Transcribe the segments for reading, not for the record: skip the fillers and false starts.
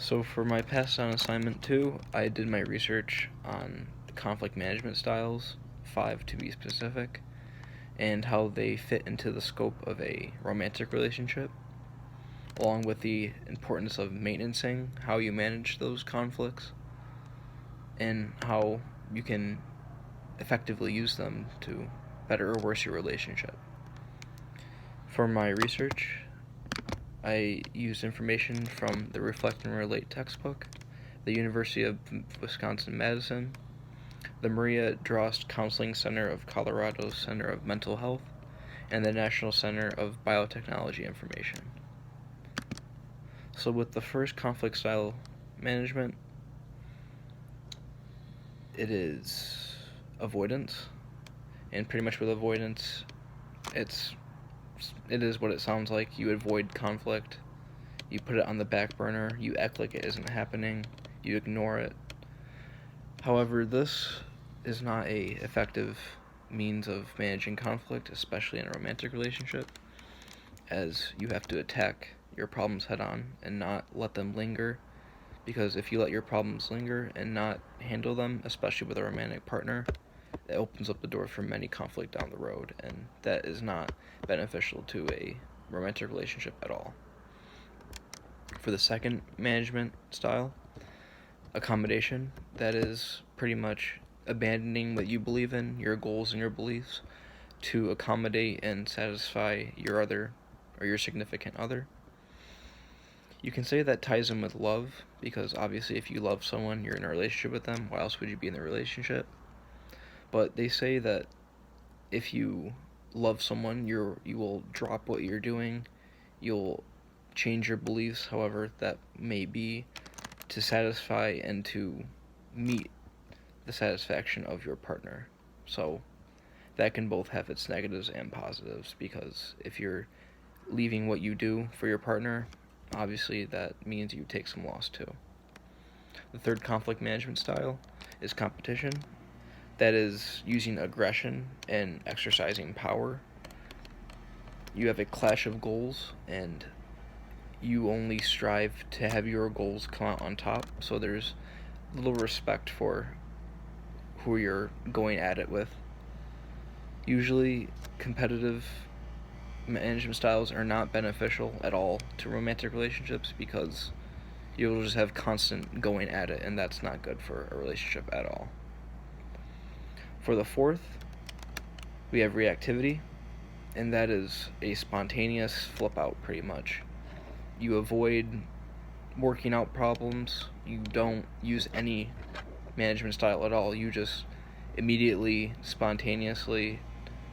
So for my past on assignment 2, I did my research on conflict management styles, 5 to be specific, and how they fit into the scope of a romantic relationship, along with the importance of maintaining how you manage those conflicts, and how you can effectively use them to better or worse your relationship. For my research, I used information from the Reflect and Relate textbook, the University of Wisconsin-Madison, the Maria Drost Counseling Center of Colorado Center of Mental Health, and the National Center of Biotechnology Information. So with the first conflict style management, it is avoidance, and pretty much with avoidance, it is what it sounds like. You avoid conflict, you put it on the back burner, you act like it isn't happening, you ignore it. However, this is not a effective means of managing conflict, especially in a romantic relationship, as you have to attack your problems head on and not let them linger, because if you let your problems linger and not handle them, especially with a romantic partner, it opens up the door for many conflict down the road, and that is not beneficial to a romantic relationship at all. For the second management style, accommodation, that is pretty much abandoning what you believe in, your goals and your beliefs, to accommodate and satisfy your other or your significant other. You can say that ties in with love, because obviously if you love someone, you're in a relationship with them. Why else would you be in a relationship? But they say that if you love someone, you will drop what you're doing, you'll change your beliefs, however that may be, to satisfy and to meet the satisfaction of your partner. So that can both have its negatives and positives, because if you're leaving what you do for your partner, obviously that means you take some loss too. The third conflict management style is competition. That is using aggression and exercising power. You have a clash of goals, and you only strive to have your goals come out on top, so there's little respect for who you're going at it with. Usually, competitive management styles are not beneficial at all to romantic relationships, because you'll just have constant going at it, and that's not good for a relationship at all. For the fourth, we have reactivity, and that is a spontaneous flip out, pretty much. You avoid working out problems, you don't use any management style at all, you just immediately, spontaneously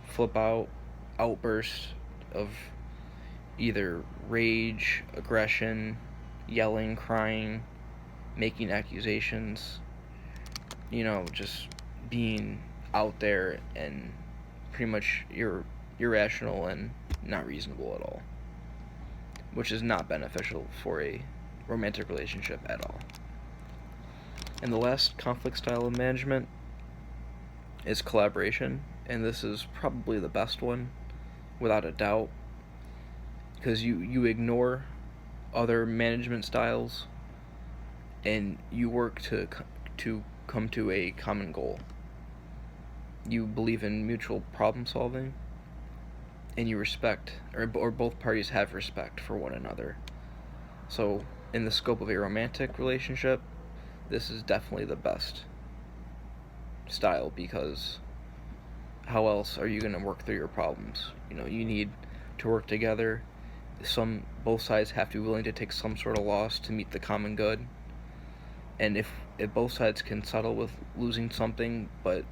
flip out, outbursts of either rage, aggression, yelling, crying, making accusations, just being out there and pretty much irrational and not reasonable at all, which is not beneficial for a romantic relationship at all. And the last conflict style of management is collaboration, and this is probably the best one, without a doubt, because you ignore other management styles and you work to come to a common goal. You believe in mutual problem solving, and you respect, or both parties have respect for one another. So in the scope of a romantic relationship, this is definitely the best style, because how else are you going to work through your problems? You need to work together. Both sides have to be willing to take some sort of loss to meet the common good. And if both sides can settle with losing something, but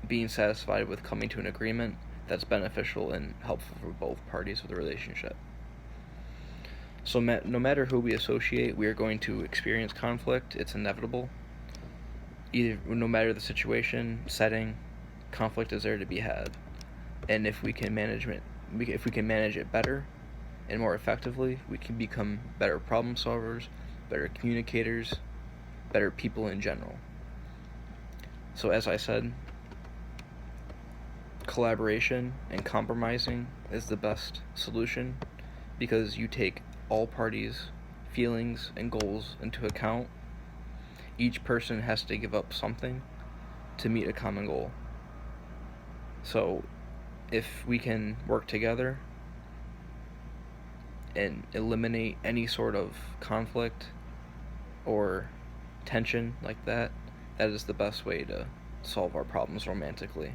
being satisfied with coming to an agreement, that's beneficial and helpful for both parties of the relationship. So no matter who we associate, we are going to experience conflict. It's inevitable. No matter the situation, setting, conflict is there to be had. And if we can manage it better and more effectively, we can become better problem solvers, better communicators, better people in general. So as I said, collaboration and compromising is the best solution, because you take all parties feelings and goals into account, each person has to give up something to meet a common goal. So if we can work together and eliminate any sort of conflict or tension like that, that is the best way to solve our problems romantically.